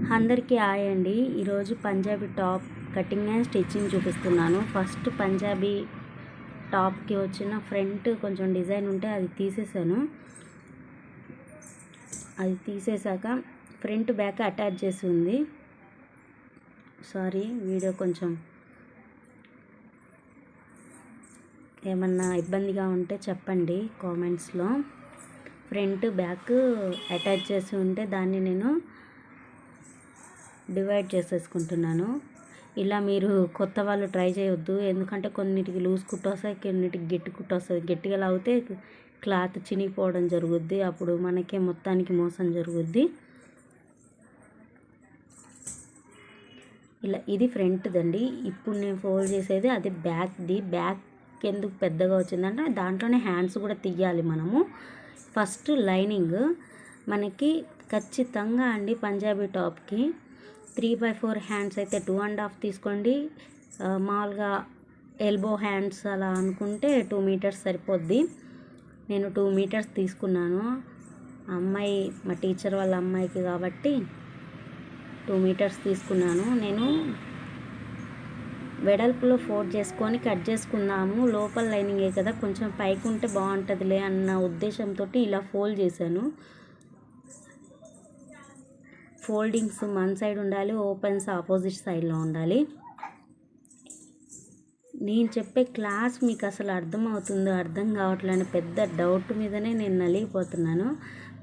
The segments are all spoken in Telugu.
అందరికీ హాయ్ అండి. ఈరోజు Punjabi top cutting and stitching చూపిస్తున్నాను. ఫస్ట్ పంజాబీ టాప్కి వచ్చిన ఫ్రంట్ కొంచెం డిజైన్ ఉంటే అది తీసేసాను. అది తీసేసాక ఫ్రంట్ బ్యాక్ అటాచ్ చేసి ఉంది. సారీ, వీడియో కొంచెం ఏమన్నా ఇబ్బందిగా ఉంటే చెప్పండి కామెంట్స్లో. ఫ్రంట్ బ్యాక్ అటాచ్ చేసి ఉంటే దాన్ని నేను డివైడ్ చేసేసుకుంటున్నాను. ఇలా మీరు కొత్త వాళ్ళు ట్రై చేయొద్దు, ఎందుకంటే కొన్నిటికి లూజ్ కుట్టు వస్తాయి, కొన్నిటికి గట్టి కుట్టు వస్తుంది. గట్టిగా లాగితే క్లాత్ చినిగిపోవడం జరుగుద్ది, అప్పుడు మనకే మొత్తానికి మోసం జరుగుద్ది. ఇలా ఇది ఫ్రంట్దండి. ఇప్పుడు నేను ఫోల్డ్ చేసేది అది బ్యాక్ది. బ్యాక్ ఎందుకు పెద్దగా వచ్చిందంటే దాంట్లోనే హ్యాండ్స్ కూడా తీయాలి మనము. ఫస్ట్ లైనింగ్ మనకి ఖచ్చితంగా అండి పంజాబీ టాప్కి 3/4 హ్యాండ్స్ అయితే 2.5 తీసుకోండి. మామూలుగా ఎల్బో హ్యాండ్స్ అలా అనుకుంటే 2 మీటర్స్ సరిపోద్ది. నేను 2 మీటర్స్ తీసుకున్నాను. అమ్మాయి మా టీచర్ వాళ్ళ అమ్మాయికి కాబట్టి 2 మీటర్స్ తీసుకున్నాను. నేను వెడల్పులో ఫోల్డ్ చేసుకొని కట్ చేసుకుందాము, లోపల లైనింగే కదా కొంచెం పైకి ఉంటే బాగుంటుందిలే అన్న ఉద్దేశంతో ఇలా ఫోల్డ్ చేశాను. ఫోల్డింగ్స్ మన సైడ్ ఉండాలి, ఓపెన్స్ ఆపోజిట్ సైడ్లో ఉండాలి. నేను చెప్పే క్లాస్ మీకు అసలు అర్థమవుతుందో అర్థం కావట్లేని పెద్ద డౌట్ మీదనే నేను నలిగిపోతున్నాను.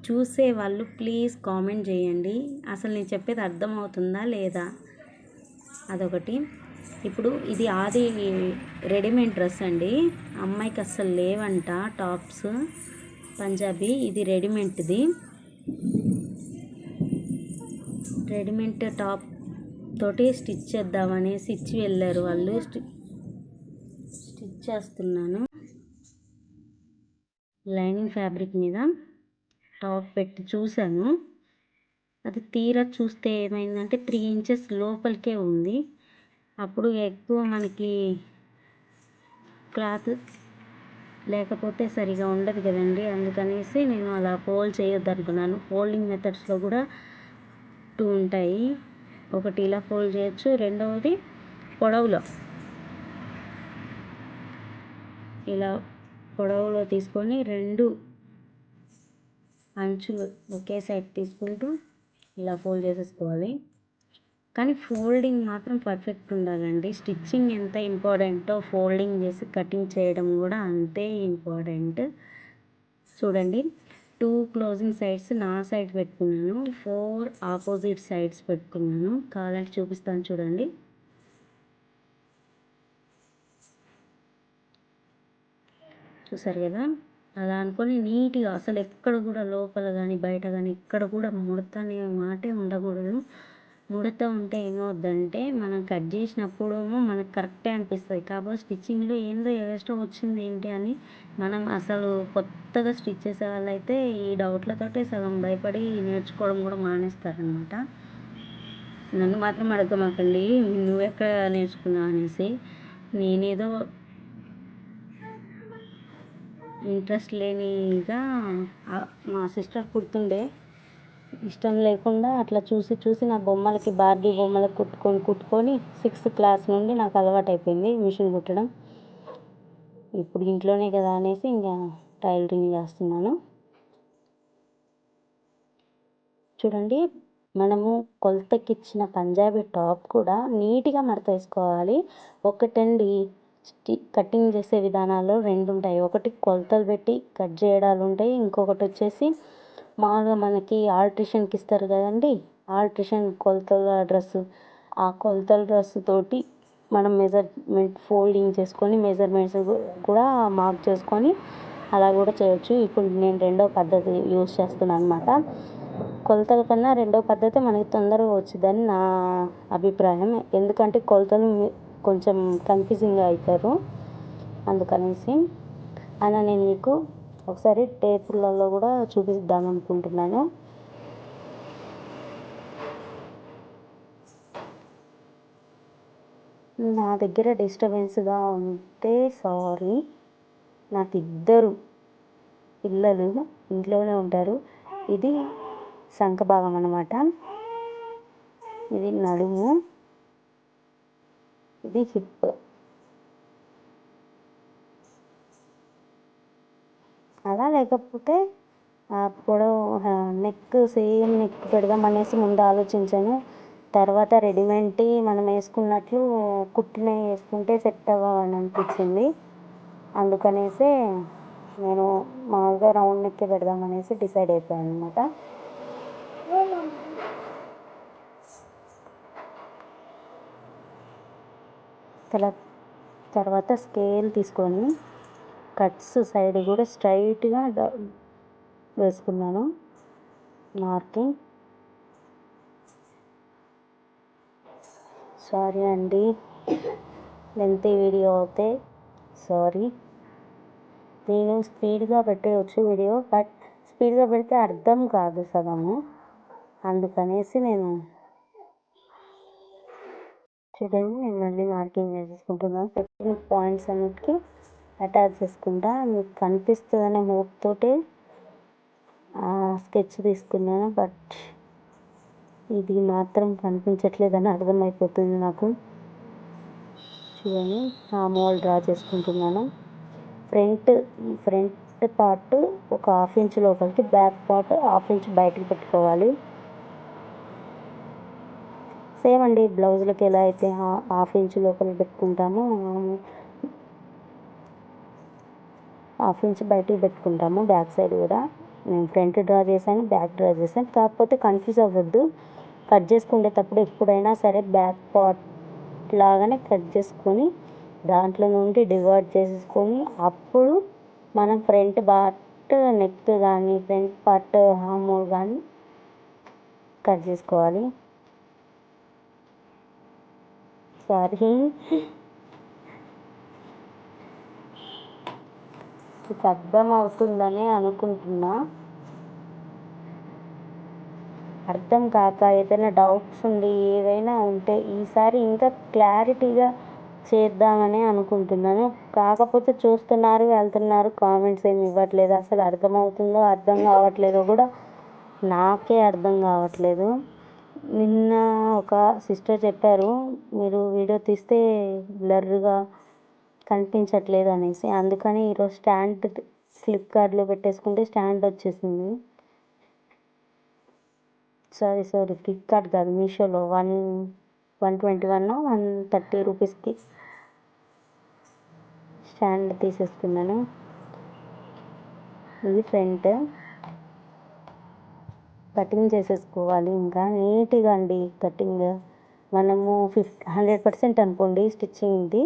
చూసే వాళ్ళు ప్లీజ్ కామెంట్ చేయండి, అసలు నేను చెప్పేది అర్థమవుతుందా లేదా అదొకటి. ఇప్పుడు ఇది ఆది రెడీమేడ్ డ్రెస్ అండి, అమ్మాయికి అస్సలు లేవంట టాప్స్ పంజాబీ. ఇది రెడీమేడ్ది. రెడీమేడ్ టాప్ తోటి స్టిచ్ చేద్దామనేసి ఇచ్చి వెళ్ళారు వాళ్ళు. స్టిచ్ చేస్తున్నాను. లైనింగ్ ఫ్యాబ్రిక్ మీద టాప్ పెట్టి చూశాను. అది తీరా చూస్తే ఏమైందంటే 3 ఇంచెస్ లోపలికే ఉంది. అప్పుడు ఎక్కువ మనకి క్లాత్ లేకపోతే సరిగా ఉండదు కదండి, అందుకనేసి నేను అలా ఫోల్డ్ చేయొద్దు అనుకున్నాను. ఫోల్డింగ్ మెథడ్స్లో కూడా 2 ఉంటాయి. ఒకటి ఇలా ఫోల్డ్ చేయొచ్చు, రెండవది పొడవులో ఇలా పొడవులో తీసుకొని 2 అంచులు ఒకే సైడ్ తీసుకుంటూ ఇలా ఫోల్డ్ చేసేసుకోవాలి. కానీ ఫోల్డింగ్ మాత్రం పర్ఫెక్ట్ ఉండాలండి. స్టిచ్చింగ్ ఎంత ఇంపార్టెంటో ఫోల్డింగ్ చేసి కటింగ్ చేయడం కూడా అంతే ఇంపార్టెంట్. చూడండి, 2 క్లోజింగ్ సైడ్స్ నా సైడ్ పెట్టుకున్నాను, 4 ఆపోజిట్ సైడ్స్ పెట్టుకున్నాను. కావాలంటే చూపిస్తాను చూడండి. చూసారు కదా, అలా అనుకొని నీట్గా అసలు ఎక్కడ కూడా లోపల కానీ బయట కానీ ఎక్కడ కూడా ముడత అనే మాటే ఉండకూడదు. ముడత ఉంటే ఏమవుద్దంటే మనం కట్ చేసినప్పుడు మనకు కరెక్టే అనిపిస్తుంది, కాబట్టి స్టిచ్చింగ్లో ఏందో ఎక్స్ట్రా వచ్చింది ఏంటి అని మనం అసలు కొత్తగా స్టిచ్ చేసే వాళ్ళైతే ఈ డౌట్లతోటే సగం భయపడి నేర్చుకోవడం కూడా మానేస్తారనమాట. నన్ను మాత్రం అడగమాకండి నువ్వెక్కడ నేర్చుకున్నావు అనేసి. నేనేదో ఇంట్రెస్ట్ లేనిగా మా సిస్టర్ కుడుతుండే, ఇష్టం లేకుండా అట్లా చూసి చూసి నా బొమ్మలకి బార్బీ బొమ్మలకు కుట్టుకొని 6th క్లాస్ నుండి నాకు అలవాటు అయిపోయింది మిషన్ కుట్టడం. ఇప్పుడు ఇంట్లోనే కదా అనేసి ఇంకా టైలరింగ్ చేస్తున్నాను. చూడండి, మనము కొలతకి ఇచ్చిన పంజాబీ టాప్ కూడా నీట్గా మడత వేసుకోవాలి. ఒకటండి కటింగ్ చేసే విధానాల్లో 2 ఉంటాయి. ఒకటి కొలతలు పెట్టి కట్ చేయడాలు ఉంటాయి, ఇంకొకటి వచ్చేసి మామూలుగా మనకి ఆల్ట్రేషన్కి ఇస్తారు కదండి, ఆల్ట్రేషన్ కొలతల డ్రెస్సు. ఆ కొలతల డ్రెస్సు తోటి మనం మెజర్మెంట్ ఫోల్డింగ్ చేసుకొని మెజర్మెంట్స్ కూడా మార్క్ చేసుకొని అలా కూడా చేయొచ్చు. ఇప్పుడు నేను 2వ పద్ధతి యూజ్ చేస్తున్నాను అనమాట. కొలతల కన్నా 2వ పద్ధతి మనకి తొందరగా వచ్చిందని నా అభిప్రాయం. ఎందుకంటే కొలతలు కొంచెం కన్ఫ్యూజింగ్గా అవుతారు, అందుకనేసి అలా నేను మీకు ఒకసారి టేపులలో కూడా చూపిద్దాం అనుకుంటున్నాను. నా దగ్గర డిస్టర్బెన్స్గా ఉంటే సారీ. నాకు 2 పిల్లలు ఇంట్లోనే ఉంటారు. ఇది సంఖ భాగం అన్నమాట. ఇది నడుము, ఇది హిప్. అలా లేకపోతే పొడవు నెక్ సేమ్ నెక్ పెడదాం అనేసి ముందు ఆలోచించాను. తర్వాత రెడీమేడ్ మనం వేసుకున్నట్లు కుట్టినవి వేసుకుంటే సెట్ అవ్వని అనిపించింది. అందుకనేసే నేను మామూలుగా రౌండ్ నెక్ పెడదాం అనేసి డిసైడ్ అయిపోయాను అనమాట. తర్వాత స్కేల్ తీసుకొని కట్స్ సైడ్ కూడా స్ట్రైట్గా వేసుకున్నాను మార్కింగ్. సారీ అండి, లెంతీ వీడియో అవుతే సారీ. నేను స్పీడ్గా పెట్టవచ్చు వీడియో, బట్ స్పీడ్గా పెడితే అర్థం కాదు సగము. అందుకనేసి నేను చూడండి, నేను మళ్ళీ మార్కింగ్ వేసేసుకుంటున్నాను. పెట్టిన పాయింట్స్ అన్నిటికీ అటాచ్ చేసుకుంటా. మీకు కనిపిస్తుందనే హోప్ తోటి స్కెచ్ తీసుకున్నాను, బట్ ఇది మాత్రం కనిపించట్లేదని అర్థమైపోతుంది నాకు. చూడండి, మోల్ డ్రా చేసుకుంటున్నాను. ఫ్రంట్ పార్ట్ ఒక 1/2 ఇంచ్ లోపలికి, బ్యాక్ పార్ట్ 1/2 ఇంచ్ బయటకు పెట్టుకోవాలి. సేమ్ అండి, బ్లౌజులకి ఎలా అయితే 1/2 ఇంచ్ లోపల పెట్టుకుంటామో 1/2 ఇంచ్ బయటికి పెట్టుకుంటాము. బ్యాక్ సైడ్ కూడా నేను ఫ్రంట్ డ్రా చేశాను, బ్యాక్ డ్రా చేశాను. కాకపోతే కన్ఫ్యూజ్ అవ్వద్దు, కట్ చేసుకునేటప్పుడు ఎప్పుడైనా సరే బ్యాక్ పార్ట్ లాగానే కట్ చేసుకొని దాంట్లో నుండి డివైడ్ చేసుకొని అప్పుడు మనం ఫ్రంట్ పార్ట్ నెక్ కానీ ఫ్రంట్ పార్ట్ హామోల్ కానీ కట్ చేసుకోవాలి. సారీ, మీకు అర్థం అవుతుందని అనుకుంటున్నా. అర్థం కాక ఏదైనా డౌట్స్ ఉండి ఏవైనా ఉంటే ఈసారి ఇంకా క్లారిటీగా చేద్దామని అనుకుంటున్నాను. కాకపోతే చూస్తున్నారు, వెళ్తున్నారు, కామెంట్స్ ఏమి ఇవ్వట్లేదు. అసలు అర్థమవుతుందో అర్థం కావట్లేదో కూడా నాకే అర్థం కావట్లేదు. నిన్న ఒక సిస్టర్ చెప్పారు, మీరు వీడియో తీస్తే బ్లర్గా కనిపించట్లేదు అనేసి. అందుకని ఈరోజు స్టాండ్ ఫ్లిప్కార్ట్లో పెట్టేసుకుంటే స్టాండ్ వచ్చేసింది. సారీ ఫ్లిప్కార్ట్ కాదు, మీషోలో 121 130 రూపీస్కి స్టాండ్ తీసేసుకున్నాను. ఇది ఫ్రంట్ కటింగ్ చేసేసుకోవాలి. ఇంకా నీట్గా అండి కటింగ్. మనము 100% అనుకోండి స్టిచ్చింగ్. ఇది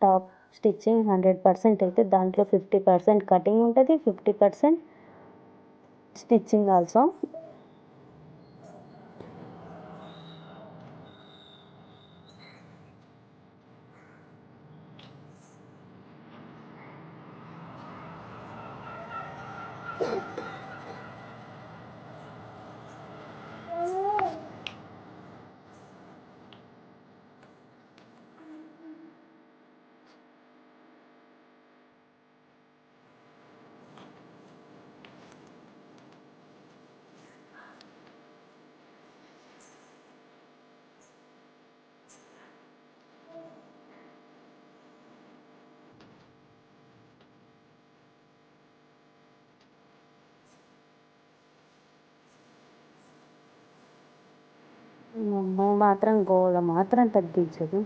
టాప్ స్టిచ్చింగ్ 100% అయితే దాంట్లో 50% కటింగ్ ఉంటుంది, 50% స్టిచ్చింగ్ ఆల్సో. నువ్వు మాత్రం గోల మాత్రం తగ్గించదు.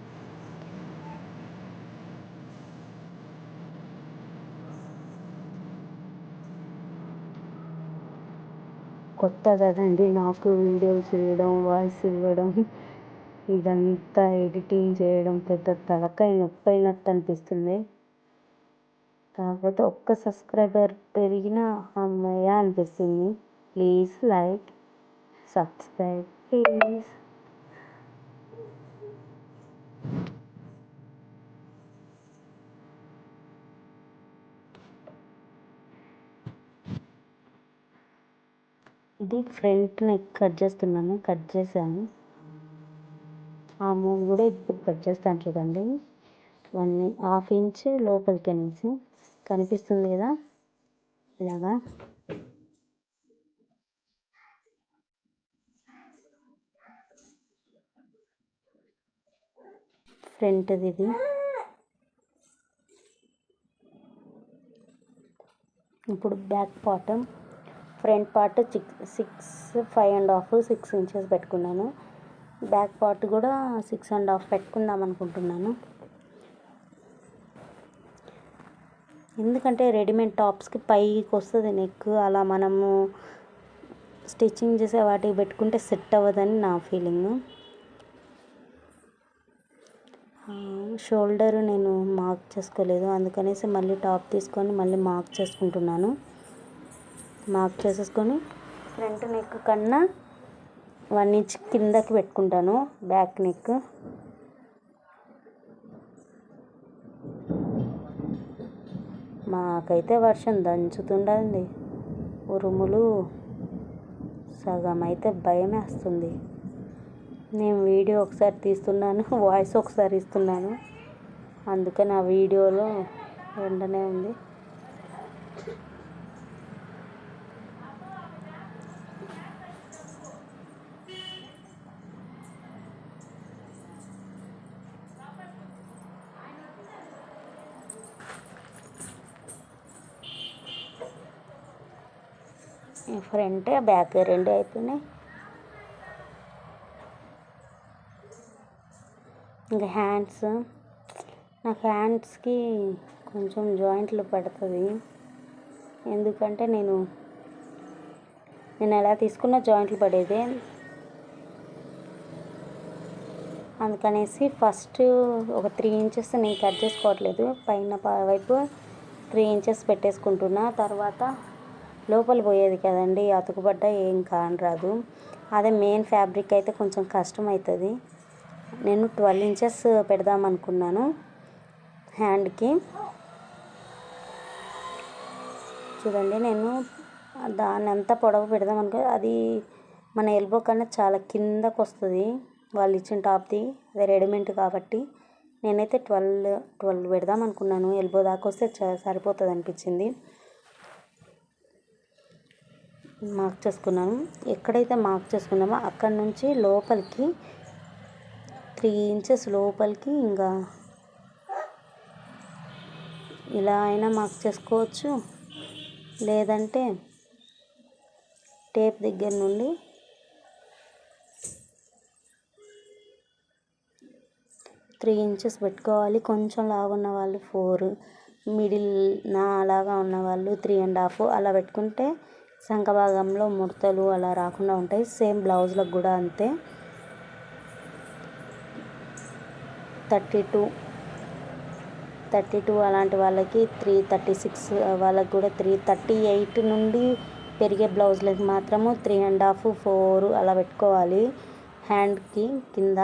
కొత్త కదండి నాకు వీడియోలు చేయడం, వాయిస్ ఇవ్వడం, ఇదంతా ఎడిటింగ్ చేయడం పెద్ద తలకాయ నొప్పి అయినట్టు అనిపిస్తుంది. కాకపోతే ఒక్క సబ్స్క్రైబర్ పెరిగినా అమ్మయ్య అనిపిస్తుంది. Please like, subscribe please. ఇది ఫ్రంట్ నెక్ కట్ చేశాను. ఆ మూవ్ కూడా ఇప్పుడు కట్ చేస్తాను చూడండి. 1/2 ఇంచ్ లోపలికి అనేసి కనిపిస్తుంది కదా, ఇలాగా. ఫ్రంట్ది ఇది. ఇప్పుడు back part, front part 5.5 6 inches పెట్టుకున్నాను. బ్యాక్ పార్ట్ కూడా 6.5 పెట్టుకుందాం అనుకుంటున్నాను. ఎందుకంటే రెడీమేడ్ టాప్స్కి పైకి వస్తుంది నెక్, అలా మనము స్టిచ్చింగ్ చేసే వాటికి పెట్టుకుంటే సెట్ అవ్వదని నా ఫీలింగ్. షోల్డర్ నేను మార్క్ చేసుకోలేదు, అందుకనేసి మళ్ళీ టాప్ తీసుకొని మళ్ళీ మార్క్ చేసుకుంటున్నాను. మార్క్ చేసేసుకొని ఫ్రంట్ నెక్ కన్నా 1 ఇంచ్ కిందకి పెట్టుకుంటాను బ్యాక్ నెక్. మాకైతే వర్షం దంచుతుండండి, ఉరుములు, సగం అయితే భయమే వస్తుంది. నేను వీడియో ఒకసారి తీస్తున్నాను, వాయిస్ ఒకసారి ఇస్తున్నాను, అందుకని ఆ వీడియోలో వెంటనే ఉంది. ఫ్రంట్ బ్యాక్ 2 అయిపోయినాయి. ఇంకా నాకు హ్యాండ్స్కి కొంచెం జాయింట్లు పడుతుంది, ఎందుకంటే నేను ఎలా తీసుకున్న జాయింట్లు పడేదే. అందుకనేసి ఫస్ట్ ఒక 3 ఇంచెస్ నేను కట్ చేసుకోవట్లేదు, పైన వైపు 3 ఇంచెస్ పెట్టేసుకుంటున్నా. తర్వాత లోపల పోయేది కదండి, అతుకుపడ్డ ఏం కానరాదు. అదే మెయిన్ ఫ్యాబ్రిక్ అయితే కొంచెం కష్టం అవుతుంది. నేను 12 ఇంచెస్ పెడదాం అనుకున్నాను హ్యాండ్కి. చూడండి, నేను దాన్ని అంతా పొడవు పెడదాం అనుకో, అది మన ఎల్బో కన్నా చాలా కిందకు వస్తుంది వాళ్ళు ఇచ్చిన టాప్ది, అది రెడీమేడ్ కాబట్టి. నేనైతే 12 పెడదాం అనుకున్నాను, ఎల్బో దాకా వస్తే సరిపోతుంది అనిపించింది. మార్క్ చేసుకున్నాను. ఎక్కడైతే మార్క్ చేసుకున్నామో అక్కడ నుంచి లోపలికి 3 ఇంచెస్ లోపలికి, ఇంకా ఇలా అయినా మార్క్ చేసుకోవచ్చు, లేదంటే టేప్ దగ్గర నుండి 3 ఇంచెస్ పెట్టుకోవాలి. కొంచెం లావు ఉన్న వాళ్ళు 4, మిడిల్ నా అలాగా ఉన్న వాళ్ళు 3.5 అలా పెట్టుకుంటే సంఖ భాగంలో ముడతలు అలా రాకుండా ఉంటాయి. సేమ్ బ్లౌజ్లకు కూడా అంతే. 32 అలాంటి వాళ్ళకి 336, వాళ్ళకి కూడా 338 నుండి పెరిగే బ్లౌజ్లకి మాత్రము 3.5 4 అలా పెట్టుకోవాలి హ్యాండ్కి కింద.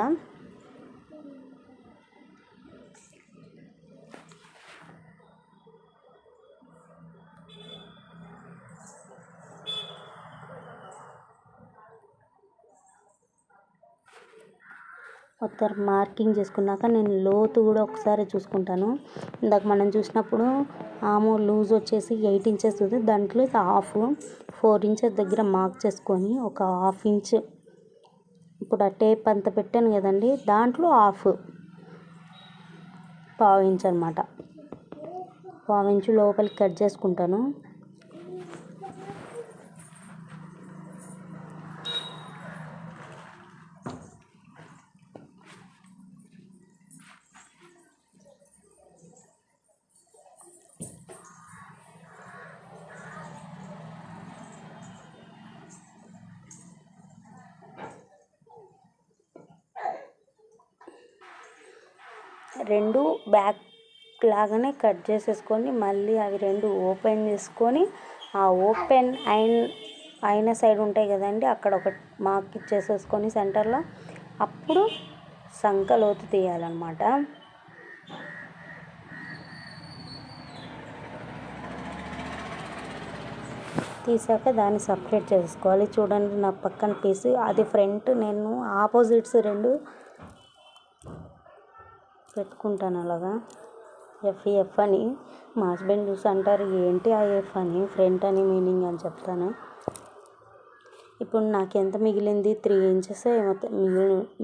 మొత్తం మార్కింగ్ చేసుకున్నాక నేను లోతు కూడా ఒకసారి చూసుకుంటాను. ఇందాక మనం చూసినప్పుడు ఆము లూజ్ వచ్చేసి 8 ఇంచెస్ ఉంది, దాంట్లో 4 ఇంచెస్ దగ్గర మార్క్ చేసుకొని ఒక 1/2 ఇంచ్, ఇప్పుడు ఆ టేప్ అంత పెట్టాను కదండి, దాంట్లో 1/2 ఇంచ్ అనమాట, 1/2 ఇంచ్ లోపలికి కట్ చేసుకుంటాను. రెండు బ్యాక్ లాగానే కట్ చేసేసుకొని మళ్ళీ అవి 2 ఓపెన్ చేసుకొని, ఆ ఓపెన్ అయిన సైడ్ ఉంటాయి కదండి, అక్కడ ఒక మార్క్ ఇచ్చేసేసుకొని సెంటర్లో, అప్పుడు సంక లోతు తీయాలన్నమాట. తీసాక దాన్ని సపరేట్ చేసుకోవాలి. చూడండి, నా పక్కన పీస్ అది ఫ్రంట్, నేను ఆపోజిట్స్ 2 పెట్టుకుంటాను అలాగా. ఎఫ్ అని మా హస్బెండ్ చూసి అంటారు, ఏంటి ఆ ఎఫ్ అని, ఫ్రంట్ అని మీనింగ్ అని చెప్తాను. ఇప్పుడు నాకు ఎంత మిగిలింది, 3 ఇంచెస్ మొత్తం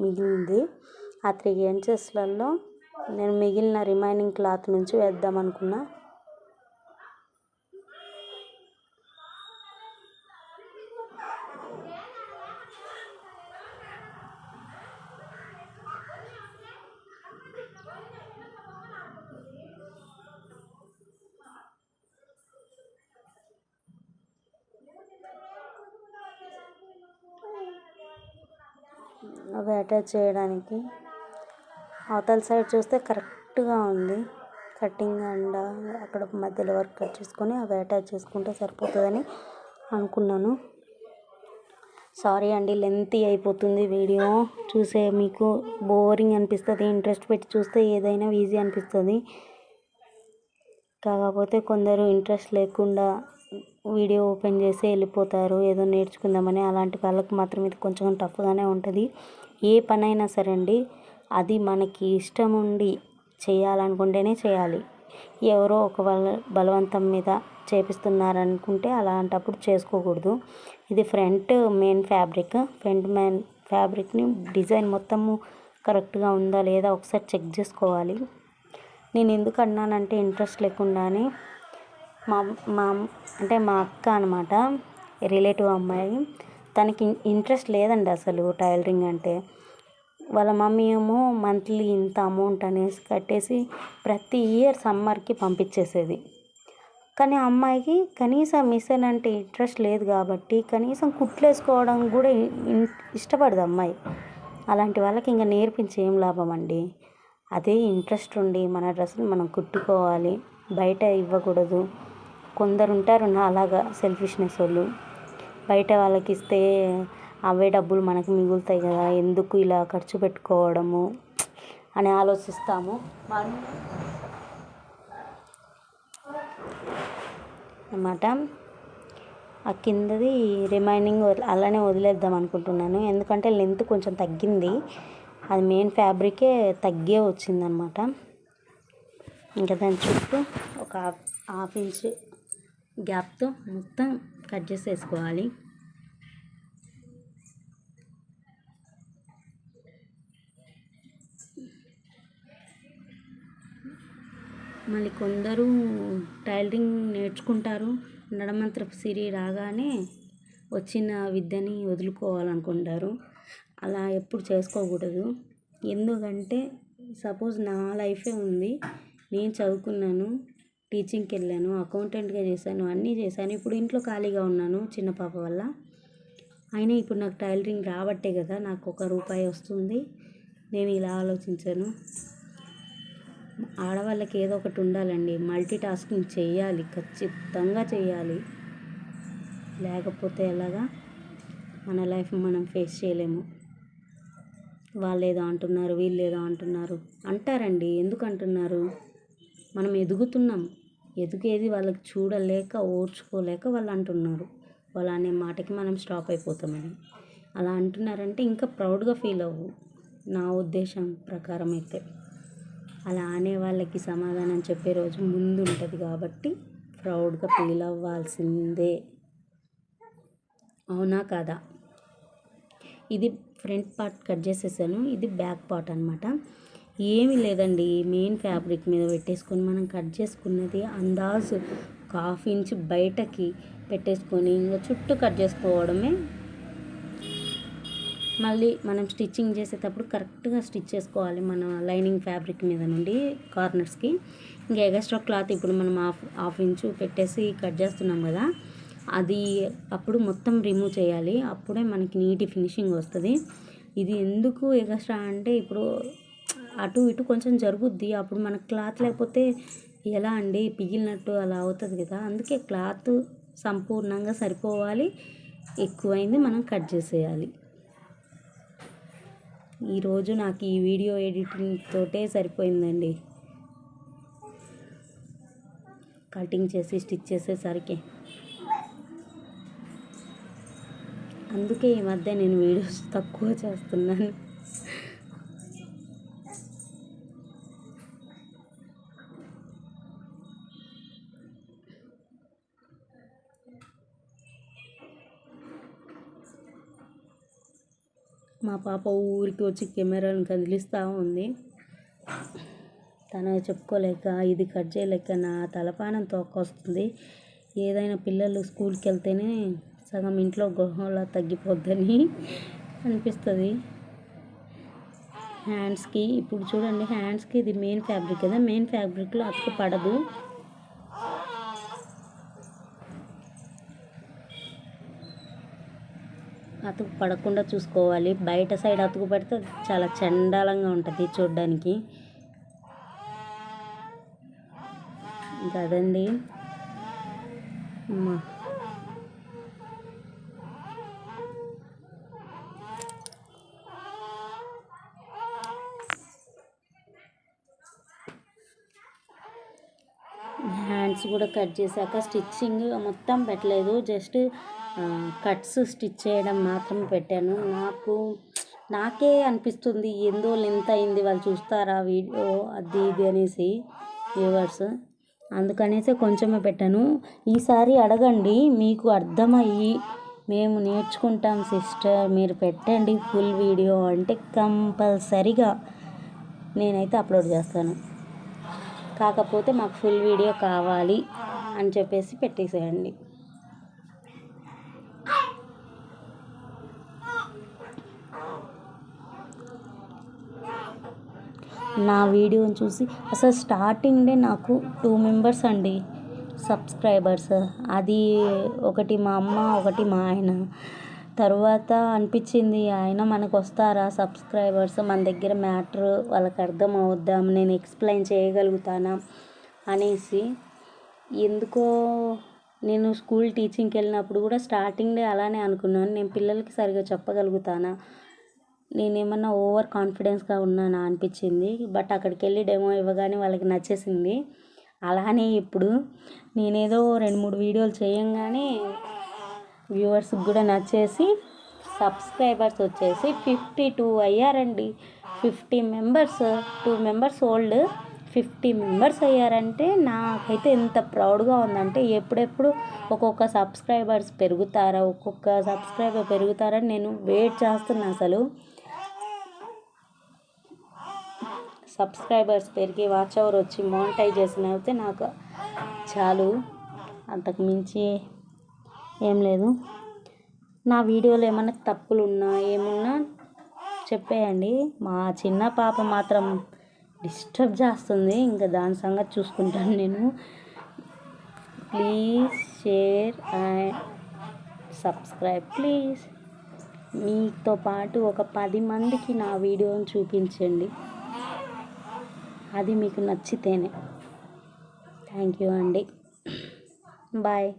మిగిలింది. ఆ 3 ఇంచెస్లలో నేను మిగిలిన రిమైనింగ్ క్లాత్ నుంచి వేద్దాం అనుకున్నా. అవి అటాచ్ చేయడానికి అవతల సైడ్ చూస్తే కరెక్ట్గా ఉంది కటింగ్, అండ్ అక్కడ మధ్యలో వరకు కట్ చేసుకొని అవి అటాచ్ చేసుకుంటే సరిపోతుందని అనుకున్నాను. సారీ అండి, లెంతీ అయిపోతుంది వీడియో. చూసే మీకు బోరింగ్ అనిపిస్తుంది, ఇంట్రెస్ట్ పెట్టి చూస్తే ఏదైనా ఈజీ అనిపిస్తుంది. కాకపోతే కొందరు ఇంట్రెస్ట్ లేకుండా వీడియో ఓపెన్ చేసి వెళ్ళిపోతారు ఏదో నేర్చుకుందామని. అలాంటి వాళ్ళకి మాత్రం ఇది కొంచెం టఫ్గానే ఉంటుంది. ఏ పనైనా సరే అండి, అది మనకి ఇష్టం ఉండి చేయాలనుకుంటేనే చేయాలి. ఎవరో ఒక బలవంతం మీద చేపిస్తున్నారనుకుంటే అలాంటప్పుడు చేసుకోకూడదు. ఇది ఫ్రంట్ మెయిన్ ఫ్యాబ్రిక్ని డిజైన్ మొత్తము కరెక్ట్గా ఉందా లేదా ఒకసారి చెక్ చేసుకోవాలి. నేను ఎందుకు అన్నానంటే ఇంట్రెస్ట్ లేకుండానే మా మా అక్క అనమాట, రిలేటివ్ అమ్మాయి, తనకి ఇంట్రెస్ట్ లేదండి అసలు టైలరింగ్ అంటే. వాళ్ళ మమ్మీ ఏమో మంత్లీ ఇంత అమౌంట్ అనేసి కట్టేసి ప్రతి ఇయర్ సమ్మర్కి పంపించేసేది. కానీ అమ్మాయికి కనీసం మిషన్ అంటే ఇంట్రెస్ట్ లేదు కాబట్టి కనీసం కుట్లు వేసుకోవడం కూడా ఇష్టపడదు అమ్మాయి. అలాంటి వాళ్ళకి ఇంకా నేర్పించి ఏం లాభం అండి. అదే ఇంట్రెస్ట్ ఉండి మన డ్రెస్సులు మనం కుట్టుకోవాలి, బయట ఇవ్వకూడదు. కొందరు ఉంటారు నా అలాగా సెల్ఫిష్నెస్ వాళ్ళు, బయట వాళ్ళకి ఇస్తే అవే డబ్బులు మనకు మిగులుతాయి కదా, ఎందుకు ఇలా ఖర్చు పెట్టుకోవడము అని ఆలోచిస్తాము అన్నమాట. ఆ కిందది రిమైనింగ్ అలానే వదిలేద్దాం అనుకుంటున్నాను, ఎందుకంటే లెంత్ కొంచెం తగ్గింది. అది మెయిన్ ఫ్యాబ్రికే తగ్గే వచ్చిందనమాట. ఇంకా దాని చుట్టూ ఒక హాఫ్ ఇంచ్ గ్యాప్తో మొత్తం కట్ చేసేసుకోవాలి. మళ్ళీ కొందరు టైలరింగ్ నేర్చుకుంటారు, నడమంత్రపు సిరి రాగానే వచ్చిన విద్యని వదులుకోవాలనుకుంటారు. అలా ఎప్పుడు చేసుకోకూడదు. ఎందుకంటే సపోజ్ నా లైఫే ఉంది, నేను చదువుకున్నాను, టీచింగ్కి వెళ్ళాను, అకౌంటెంట్గా చేశాను, అన్నీ చేశాను. ఇప్పుడు ఇంట్లో ఖాళీగా ఉన్నాను చిన్న పాప వల్ల. అయినా ఇప్పుడు నాకు టైలరింగ్ రాబట్టే కదా నాకు ₹1 వస్తుంది. నేను ఇలా ఆలోచించాను. ఆడవాళ్ళకి ఏదో ఒకటి ఉండాలండి, మల్టీ టాస్కింగ్ చేయాలి, ఖచ్చితంగా చేయాలి. లేకపోతే ఎలాగా మన లైఫ్ మనం ఫేస్ చేయలేము. వాళ్ళు ఏదో అంటున్నారు, వీళ్ళు ఏదో అంటున్నారు అంటారండి. ఎందుకు అంటున్నారు? మనం ఎదుగుతున్నాం, ఎదుగేది వాళ్ళకి చూడలేక ఓర్చుకోలేక వాళ్ళు అంటున్నారు. వాళ్ళు అనే మాటకి మనం స్టాప్ అయిపోతామని. అలా అంటున్నారంటే ఇంకా ప్రౌడ్గా ఫీల్ అవ్వు, నా ఉద్దేశం ప్రకారం అయితే. అలా అనే వాళ్ళకి సమాధానం చెప్పే రోజు ముందు ఉంటుంది కాబట్టి ప్రౌడ్గా ఫీల్ అవ్వాల్సిందే. అవునా కాదా? ఇది ఫ్రంట్ పార్ట్ కట్ చేసేసాను, ఇది బ్యాక్ పార్ట్ అనమాట. ఏమీ లేదండి, మెయిన్ ఫ్యాబ్రిక్ మీద పెట్టేసుకొని మనం కట్ చేసుకున్నది అందాజు ఒక హాఫ్ ఇంచ్ బయటకి పెట్టేసుకొని ఇంకా చుట్టూ కట్ చేసుకోవడమే. మళ్ళీ మనం స్టిచ్చింగ్ చేసేటప్పుడు కరెక్ట్గా స్టిచ్ చేసుకోవాలి మన లైనింగ్ ఫ్యాబ్రిక్ మీద నుండి కార్నర్స్కి. ఇంకా ఎక్స్ట్రా క్లాత్ ఇప్పుడు మనం హాఫ్ ఇంచు పెట్టేసి కట్ చేస్తున్నాం కదా, అది అప్పుడు మొత్తం రిమూవ్ చేయాలి. అప్పుడే మనకి నీట్ ఫినిషింగ్ వస్తుంది. ఇది ఎందుకు ఎక్స్ట్రా అంటే ఇప్పుడు అటు ఇటు కొంచెం జరుగుద్ది, అప్పుడు మనకు క్లాత్ లేకపోతే ఎలా అండి, పిగిలినట్టు అలా అవుతుంది కదా. అందుకే క్లాత్ సంపూర్ణంగా సరిపోవాలి, ఎక్కువైంది మనం కట్ చేసేయాలి. ఈరోజు నాకు ఈ వీడియో ఎడిటింగ్ తోటే సరిపోయిందండి, కటింగ్ చేసి స్టిచ్ చేసేసరికి. అందుకే ఈ మధ్య నేను వీడియోస్ తక్కువ చేస్తున్నాను. మా పాప ఊరికి వచ్చి కెమెరాను కదిలిస్తూ ఉంది. తనకి చెప్పుకోలేక ఇది కట్ చేయలేక నా తలపానం తోకొస్తుంది. ఏదైనా పిల్లలు స్కూల్కి వెళ్తేనే సగం ఇంట్లో గృహంలో తగ్గిపోద్దని అనిపిస్తుంది. హ్యాండ్స్కి ఇప్పుడు చూడండి, హ్యాండ్స్కి ఇది మెయిన్ ఫ్యాబ్రిక్ కదా, మెయిన్ ఫ్యాబ్రిక్లో అతుకు పడదు. అతుకు పడకుండా చూసుకోవాలి. బయట సైడ్ అతుకు పడితే చాలా చండాలంగా ఉంటుంది చూడడానికి. ఇంకా అదండి అమ్మా. హ్యాండ్స్ కూడా కట్ చేశాక స్టిచ్చింగ్ మొత్తం పెట్టలేదు, జస్ట్ కట్స్ స్టిచ్ చేయడం మాత్రం పెట్టాను. నాకే అనిపిస్తుంది ఎందో లెంత్ అయింది, వాళ్ళు చూస్తారా వీడియో అది ఇది అనేసి వ్యూవర్స్, అందుకనేసి కొంచెమే పెట్టాను. ఈసారి అడగండి, మీకు అర్థమయ్యి మేము నేర్చుకుంటాం సిస్టర్, మీరు పెట్టండి ఫుల్ వీడియో అంటే కంపల్సరిగా నేనైతే అప్లోడ్ చేస్తాను. కాకపోతే మాకు ఫుల్ వీడియో కావాలి అని చెప్పేసి పెట్టేసేయండి. నా వీడియోని చూసి అసలు స్టార్టింగ్డే నాకు 2 మెంబర్స్ అండి సబ్స్క్రైబర్స్. అది ఒకటి మా అమ్మ, ఒకటి మా ఆయన. తర్వాత అనిపించింది ఆయన మనకు వస్తారా సబ్స్క్రైబర్స్, మన దగ్గర మ్యాటర్ వాళ్ళకి అర్థం అవుద్దాం, నేను ఎక్స్ప్లెయిన్ చేయగలుగుతానా అనేసి. ఎందుకో నేను స్కూల్ టీచింగ్కి వెళ్ళినప్పుడు కూడా స్టార్టింగ్డే అలానే అనుకున్నాను, నేను పిల్లలకి సరిగా చెప్పగలుగుతానా, నేనేమన్నా ఓవర్ కాన్ఫిడెన్స్గా ఉన్నానా అనిపించింది. బట్ అక్కడికి వెళ్ళి డెమో ఇవ్వగానే వాళ్ళకి నచ్చేసింది. అలానే ఇప్పుడు నేనేదో 2-3 వీడియోలు చేయంగానే వ్యూవర్స్కి కూడా నచ్చేసి సబ్స్క్రైబర్స్ వచ్చేసి 52 అయ్యారండి. 50 మెంబర్స్, 2 మెంబర్స్ ఓల్డ్, 50 మెంబర్స్ అయ్యారంటే నాకైతే ఎంత ప్రౌడ్గా ఉందంటే, ఎప్పుడెప్పుడు ఒక్కొక్క సబ్స్క్రైబర్ పెరుగుతారని నేను వెయిట్ చేస్తున్నా. అసలు సబ్స్క్రైబర్స్ పెరిగి వాచ్ అవర్ వచ్చి మోనిటైజేషన్ అయితే నాకు చాలు, అంతకు మించి ఏం లేదు. నా వీడియోలో ఏమన్నా తప్పులు ఉన్నా ఏమున్నా చెప్పేయండి. మా చిన్న పాప మాత్రం డిస్టర్బ్ చేస్తుంది, ఇంకా దాని సంగతి చూసుకుంటాను నేను. Please share and subscribe please. మీతో పాటు ఒక 10 మందికి నా వీడియోని చూపించండి, అది మీకు నచ్చితేనే. థ్యాంక్ యూ అండి, బాయ్.